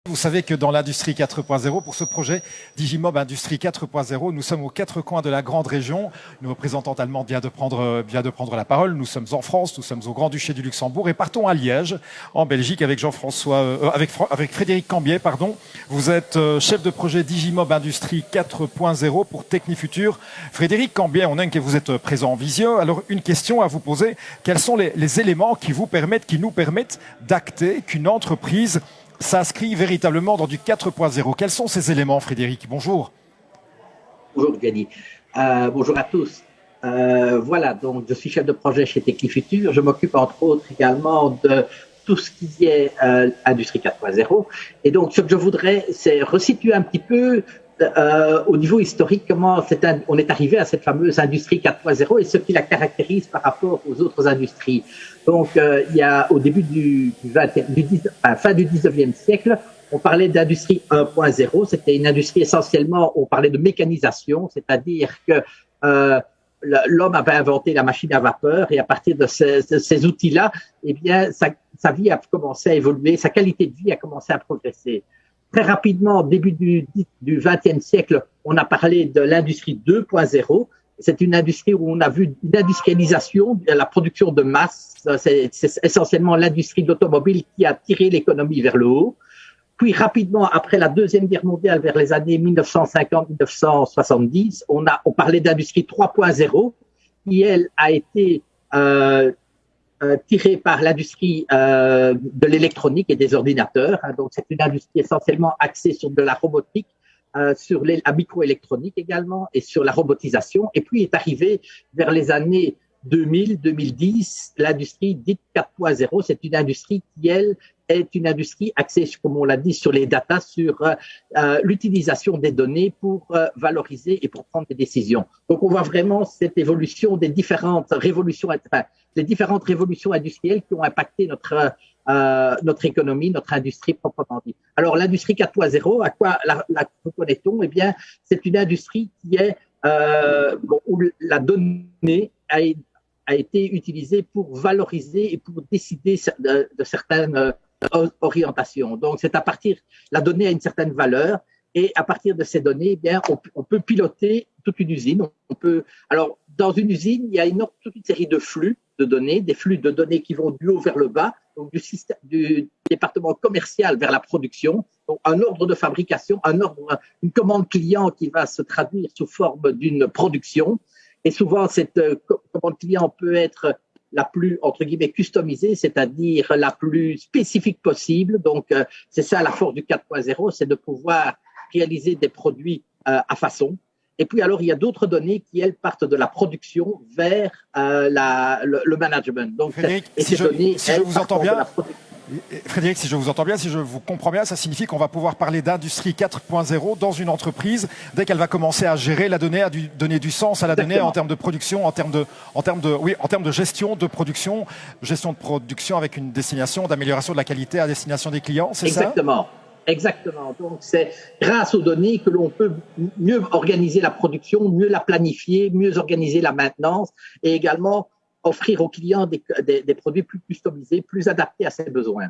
Vous savez que dans l'industrie 4.0, pour ce projet Digimob Industrie 4.0, nous sommes aux quatre coins de la grande région. Une représentante allemande vient de prendre la parole. Nous sommes en France, nous sommes au Grand-Duché du Luxembourg et partons à Liège, en Belgique, avec avec Frédéric Cambier, pardon. Vous êtes chef de projet Digimob Industrie 4.0 pour Technifutur. Frédéric Cambier, on aime que vous êtes présent en visio. Alors, une question à vous poser. Quels sont les éléments qui nous permettent d'acter qu'une entreprise s'inscrit véritablement dans du 4.0. Quels sont ces éléments, Frédéric? Bonjour. Bonjour, Gany. Bonjour à tous. Voilà, donc je suis chef de projet chez Technifutur. Je m'occupe entre autres également de tout ce qui est Industrie 4.0. Et donc, ce que je voudrais, c'est resituer un petit peu au niveau historique comment on est arrivé à cette fameuse Industrie 4.0 et ce qui la caractérise par rapport aux autres industries. Donc, il y a au début fin du 19e siècle, on parlait d'industrie 1.0. C'était une industrie essentiellement, on parlait de mécanisation, c'est-à-dire que l'homme avait inventé la machine à vapeur et à partir de ces outils-là, eh bien, sa vie a commencé à évoluer, sa qualité de vie a commencé à progresser. Très rapidement, au début du XXe siècle, on a parlé de l'industrie 2.0. C'est une industrie où on a vu une industrialisation, la production de masse. C'est essentiellement l'industrie de l'automobile qui a tiré l'économie vers le haut. Puis rapidement, après la Deuxième Guerre mondiale, vers les années 1950-1970, on parlait d'industrie 3.0, qui elle a été tirée par l'industrie de l'électronique et des ordinateurs. Donc c'est une industrie essentiellement axée sur de la robotique, sur la microélectronique également et sur la robotisation. Et puis est arrivé vers les années 2000-2010, l'industrie dite 4.0. C'est une industrie qui, elle, est une industrie axée, comme on l'a dit, sur les data, sur l'utilisation des données pour valoriser et pour prendre des décisions. Donc, on voit vraiment cette évolution des différentes révolutions, les différentes révolutions industrielles qui ont impacté notre économie, notre industrie proprement dit. Alors, l'industrie 4.0, à quoi la reconnaît-on? Eh bien, c'est une industrie qui est où la donnée a été utilisée pour valoriser et pour décider de certaines orientations. Donc, c'est à partir, la donnée a une certaine valeur et à partir de ces données, eh bien, on peut piloter toute une usine. Alors, dans une usine, il y a toute une série de flux de données, des flux de données qui vont du haut vers le bas, donc du département commercial vers la production, donc un ordre de fabrication, une commande client qui va se traduire sous forme d'une production. Et souvent, cette commande client peut être la plus, entre guillemets, customisée, c'est-à-dire la plus spécifique possible. Donc, c'est ça la force du 4.0, c'est de pouvoir réaliser des produits à façon. Et puis, alors, il y a d'autres données qui, elles, partent de la production vers le management. Donc, Frédéric, si je vous entends bien, Frédéric, si je vous entends bien, si je vous comprends bien, ça signifie qu'on va pouvoir parler d'industrie 4.0 dans une entreprise dès qu'elle va commencer à gérer la donnée, à donner du sens à la donnée en termes de production, en termes de gestion de production avec une destination d'amélioration de la qualité à destination des clients, c'est ça? Exactement. Donc, c'est grâce aux données que l'on peut mieux organiser la production, mieux la planifier, mieux organiser la maintenance et également offrir aux clients des produits plus customisés, plus adaptés à ses besoins.